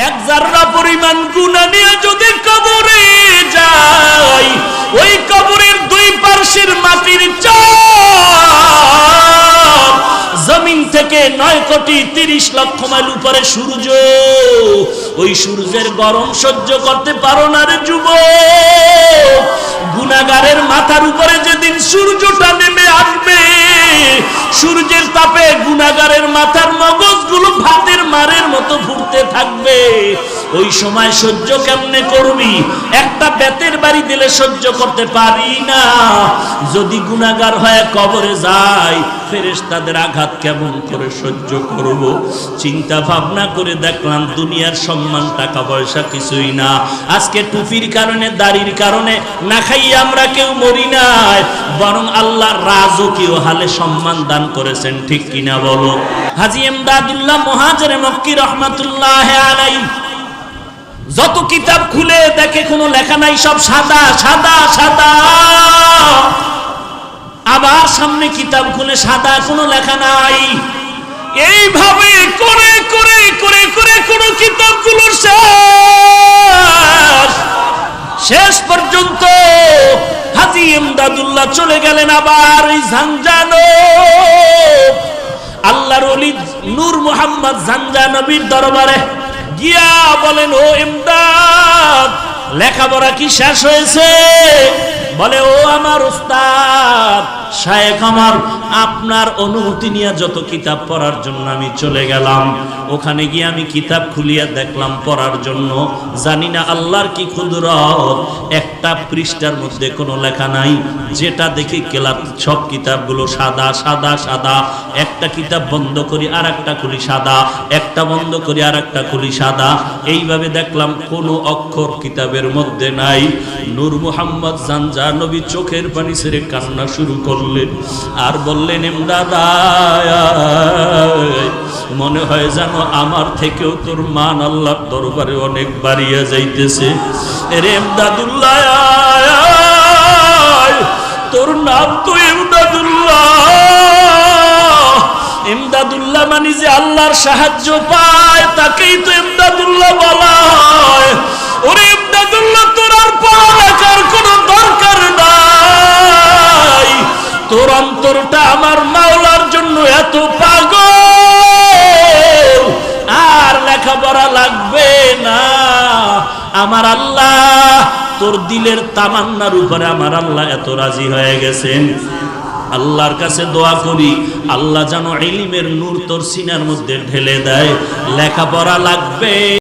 এক জাররা পরিমাণ গুনাহ নিয়ে যদি কবরে যাই, ওই কবরের দুই পার্শ্বের মাটির চাপ জমিন থেকে 9,30,00,000 মাইল উপরে সূর্য, ওই সূর্যের গরম সহ্য করতে পারো না রে যুবক। গুনাহগারের মাথার উপরে যেদিন সূর্যটা নেমে আসবে, সূর্যের তাপে গুনাহগারের মাথার মগজগুলো ভাতের মারের মতো ফুটতে থাকবে। ওই সময় সহ্য কেমনে করবি? একটা বেতের বাড়ি দিলে সহ্য করতে পারি না। যদি গুনাহগার হয়ে কবরে যায়, ফেরেশতাদের আঘাত কেমন করে সহ্য করব? চিন্তা ভাবনা করে দেখলাম দুনিয়ার সম্মান টাকা পয়সা কিছুই না। আজকে টুপির কারণে, দাড়ির কারণে না খাইয়ে আমরা কেউ মরি নাই, বরং আল্লাহ রাজকীয় হালে সম্মান দান করেছেন, ঠিক কিনা বলো? হাজী ইমদাদুল্লাহ মুহাজিরে মক্কি রহমাতুল্লাহ আলাইহি যত কিতাব খুলে দেখে কোনো লেখা নাই, সব সাদা সাদা সাদা। আবার সামনে কিতাব খুলে সাদা, কোনো লেখা নাই। এইভাবে করে করে করে করে কোন কিতাবগুলো শেষ পর্যন্ত হাজী ইমদাদুল্লাহ চলে গেলেন আবার ওই ঝাঞ্ঝানো আল্লাহর ওলি নূর মুহাম্মদ ঝাঞ্ঝানবীর দরবারে গিয়া বলেন, ও ইমদাদ, লেখাপড়া কি শেষ হয়েছে? বলে, ও আমার উস্তাদ শায়েখ আমার, আপনার অনুমতি নিয়ে যত কিতাব পড়ার জন্য আমি চলে গেলাম, ওখানে গিয়ে আমি কিতাব খুলিয়া দেখলাম পড়ার জন্য। জানি না আল্লাহর কি কুদরত, একটা পৃষ্ঠার মধ্যে কোনো লেখা নাই। যেটা দেখি কেলাপ সব কিতাবগুলো সাদা সাদা সাদা। একটা কিতাব বন্ধ করি আর একটা খুলি সাদা, একটা বন্ধ করি আর একটা খুলি সাদা। এইভাবে দেখলাম কোনো অক্ষর কিতাবের মধ্যে নাই। নূর মুহাম্মদ ঝাঞ্ঝানবী চোখের পানি ছেড়ে কান্না শুরু করলেন আর বললেন, ইমদাদ, মনে হয় জানো আমার থেকেও তোর মান আল্লাহর দরবারে অনেক বাড়িয়া যাইতেছে। রে ইমদাদুল্লাহ, তোর নাম তো ইমদাদুল্লাহ। ইমদাদুল্লাহ মানে যে আল্লাহর সাহায্য পায় তাকেই তো ইমদাদুল্লাহ বলা হয়। ওরে ইমদাদুল্লাহ, তোর আর পড়ালেখার কোনো দরকার নাই। তোর অন্তরটা আমার মাওলার জন্য এত পাগল, আর লেখাপড়া লাগবে না। আমার আল্লাহ তোর দিলের তামান্নার উপরে আমার আল্লাহ এত রাজি হয়ে গেছেন। আল্লাহর কাছে দোয়া করি, আল্লাহ যেন ইলমের নূর তোর সিনার মধ্যে ঢেলে দেয়। লেখাপড়া লাগবে